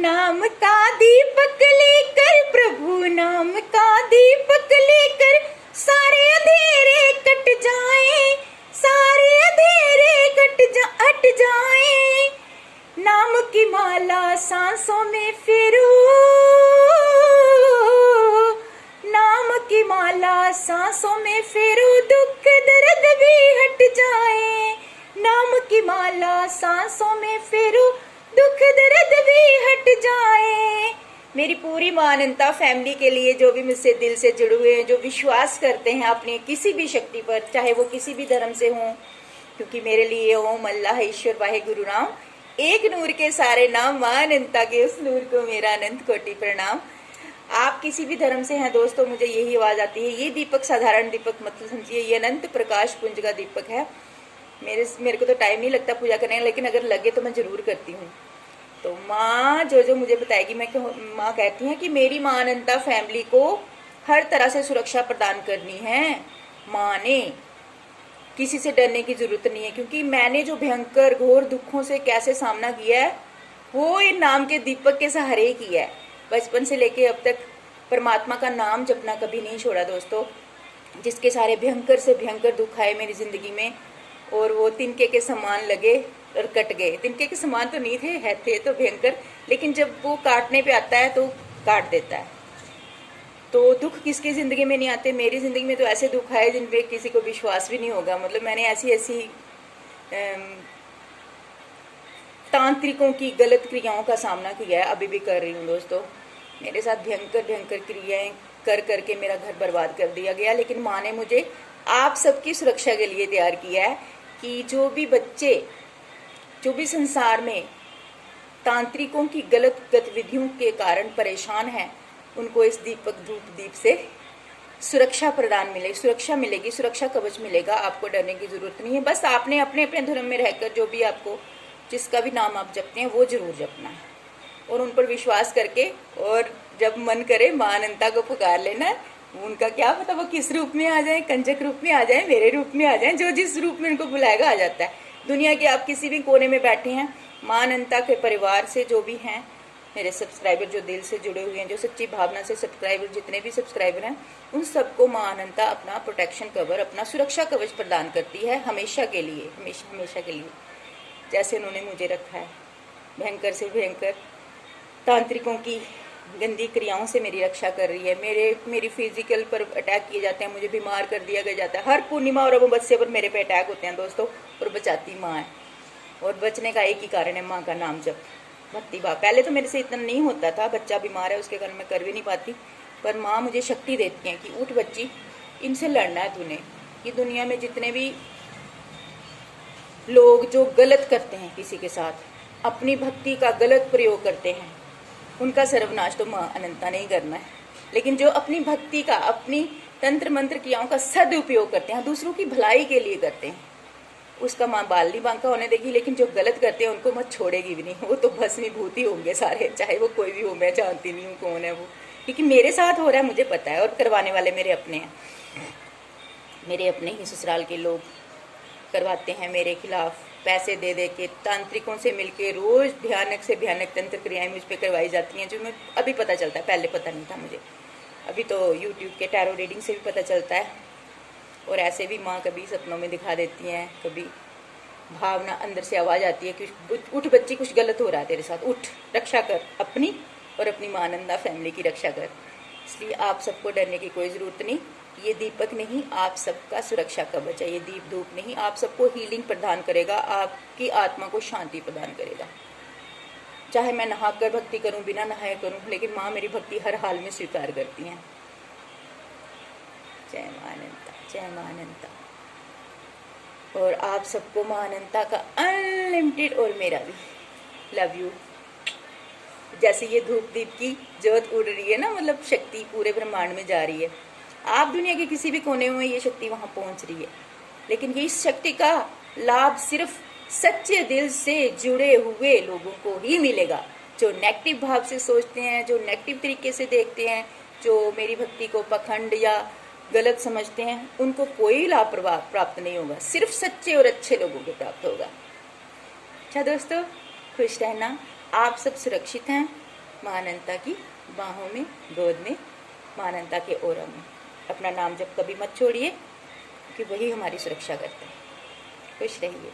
नाम का दीपक लेकर, प्रभु नाम का दीपक लेकर सारे अंधेरे कट जाए, सारे अंधेरे हट जाए। नाम की माला सांसों में फेरो, नाम की माला सांसों में फेरो, दुख दर्द भी हट जाए। नाम की माला सांसों में फेरो, दुख दर्द भी हट जाए। मेरी पूरी मां अनंता फैमिली के लिए, जो भी मुझसे दिल से जुड़े हुए हैं, जो विश्वास करते हैं अपनी किसी भी शक्ति पर, चाहे वो किसी भी धर्म से हों, क्योंकि मेरे लिए ओम अल्लाह ईश्वर वाहे गुरु राम, एक नूर के सारे नाम, मां अनंता के उस नूर को मेरा अनंत कोटि प्रणाम। आप किसी भी धर्म से हैं दोस्तों, मुझे यही आवाज आती है, ये दीपक साधारण दीपक मत समझिए, ये अनंत प्रकाश पुंज का दीपक है। मेरे को तो टाइम नहीं लगता पूजा करने का, लेकिन अगर लगे तो मैं जरूर करती हूँ। तो माँ जो मुझे बताएगी, माँ कहती हैं कि मेरी माँ अनंता फैमिली को हर तरह से सुरक्षा प्रदान करनी है। माँ ने किसी से डरने की जरूरत नहीं है, क्योंकि मैंने जो भयंकर घोर दुखों से कैसे सामना किया है, वो इन नाम के दीपक के सहारे ही किया है। बचपन से लेके अब तक परमात्मा का नाम जपना कभी नहीं छोड़ा दोस्तों। जिसके सारे भयंकर से भयंकर दुख आए मेरी जिंदगी में, और वो तिनके के समान लगे और कट गए। तिनके के समान तो नहीं थे तो भयंकर, लेकिन जब वो काटने पे आता है तो काट देता है। तो दुख किसकी जिंदगी में नहीं आते, मेरी जिंदगी में तो ऐसे दुख आए जिन पे किसी को विश्वास भी नहीं होगा। मतलब मैंने ऐसी तांत्रिकों की गलत क्रियाओं का सामना किया है, अभी भी कर रही हूँ दोस्तों। मेरे साथ भयंकर क्रियाएं कर करके मेरा घर बर्बाद कर दिया गया, लेकिन माँ ने मुझे आप सबकी सुरक्षा के लिए तैयार किया है कि जो भी बच्चे, जो भी संसार में तांत्रिकों की गलत गतिविधियों के कारण परेशान हैं, उनको इस दीपक धूप दीप से सुरक्षा प्रदान मिले, सुरक्षा मिलेगी, सुरक्षा कवच मिलेगा। आपको डरने की जरूरत नहीं है। बस आपने अपने अपने धर्म में रहकर जो भी आपको, जिसका भी नाम आप जपते हैं, वो जरूर जपना है और उन पर विश्वास करके, और जब मन करे मां अनंता को पुकार लेना है। उनका क्या पता वो किस रूप में आ जाए, कंजक रूप में आ जाए, मेरे रूप में आ जाए, जो जिस रूप में उनको बुलाएगा आ जाता है। दुनिया के आप किसी भी कोने में बैठे हैं, मां अनंता के परिवार से जो भी हैं मेरे सब्सक्राइबर, जो दिल से जुड़े हुए हैं, जो सच्ची भावना से सब्सक्राइबर, जितने भी सब्सक्राइबर हैं, उन सबको मां अनंता अपना प्रोटेक्शन कवर, अपना सुरक्षा कवच प्रदान करती है, हमेशा के लिए, हमेशा के लिए, जैसे उन्होंने मुझे रखा है। भयंकर से भयंकर तांत्रिकों की गंदी क्रियाओं से मेरी रक्षा कर रही है। मेरी फिजिकल पर अटैक किए जाते हैं, मुझे बीमार कर दिया जाता है। हर पूर्णिमा और अमावस्या पर मेरे पे अटैक होते हैं दोस्तों, और बचाती माँ है। और बचने का एक ही कारण है, माँ का नाम जप, भक्ति भाव। पहले तो मेरे से इतना नहीं होता था, बच्चा बीमार है उसके कारण मैं कर भी नहीं पाती, पर माँ मुझे शक्ति देती है कि उठ बच्ची, इनसे लड़ना है तूने। ये दुनिया में जितने भी लोग जो गलत करते हैं किसी के साथ, अपनी भक्ति का गलत प्रयोग करते हैं, उनका सर्वनाश तो माँ अनंता ने ही करना है। लेकिन जो अपनी भक्ति का, अपनी तंत्र मंत्र क्रियाओं का सदुपयोग करते हैं, दूसरों की भलाई के लिए करते हैं, उसका माँ बाल नहीं बांका होने देगी। लेकिन जो गलत करते हैं उनको मत छोड़ेगी भी नहीं, वो तो भस्मीभूत ही होंगे सारे, चाहे वो कोई भी हो। मैं जानती नहीं हूँ कौन है वो, क्योंकि मेरे साथ हो रहा है मुझे पता है, और करवाने वाले मेरे अपने हैं, मेरे अपने ही ससुराल के लोग करवाते हैं मेरे खिलाफ। पैसे दे दे के तांत्रिकों से मिलके रोज भयानक से भयानक तंत्र क्रियाएं मुझ पे करवाई जाती हैं, जो मैं अभी पता चलता है, पहले पता नहीं था मुझे। अभी तो यूट्यूब के टैरो रीडिंग से भी पता चलता है। और ऐसे भी माँ कभी सपनों में दिखा देती हैं, कभी भावना अंदर से आवाज आती है कि उठ बच्ची, कुछ गलत हो रहा है तेरे साथ, उठ, रक्षा कर अपनी और अपनी मां अनंता फैमिली की रक्षा कर। इसलिए आप सबको डरने की कोई जरूरत नहीं। ये दीपक नहीं, आप सबका सुरक्षा कवच है। ये दीप धूप नहीं, आप सबको हीलिंग प्रदान करेगा, आपकी आत्मा को शांति प्रदान करेगा। चाहे मैं नहाकर भक्ति करूं, बिना नहाए करूं, लेकिन माँ मेरी भक्ति हर हाल में स्वीकार करती हैं। जय मां अनंता, जय मां अनंता। और आप सबको मां अनंता का अनलिमिटेड, और मेरा भी लव यू। जैसे ये धूप दीप की ज्योत उड़ रही है ना, मतलब शक्ति पूरे ब्रह्मांड में जा रही है, आप दुनिया के किसी भी कोने में ये शक्ति वहां पहुंच रही है। लेकिन ये इस शक्ति का लाभ सिर्फ सच्चे दिल से जुड़े हुए लोगों को ही मिलेगा। जो नेगेटिव भाव से सोचते हैं, जो नेगेटिव तरीके से देखते हैं, जो मेरी भक्ति को पखंड या गलत समझते हैं, उनको कोई लाभ प्राप्त नहीं होगा। सिर्फ सच्चे और अच्छे लोगों को प्राप्त होगा। अच्छा दोस्तों, खुश रहना, आप सब सुरक्षित हैं, माँ अनंता की बाहों में, गोद में, माँ अनंता के ओरा में। अपना नाम जब कभी मत छोड़िए, कि वही हमारी सुरक्षा करते हैं। खुश रहिए।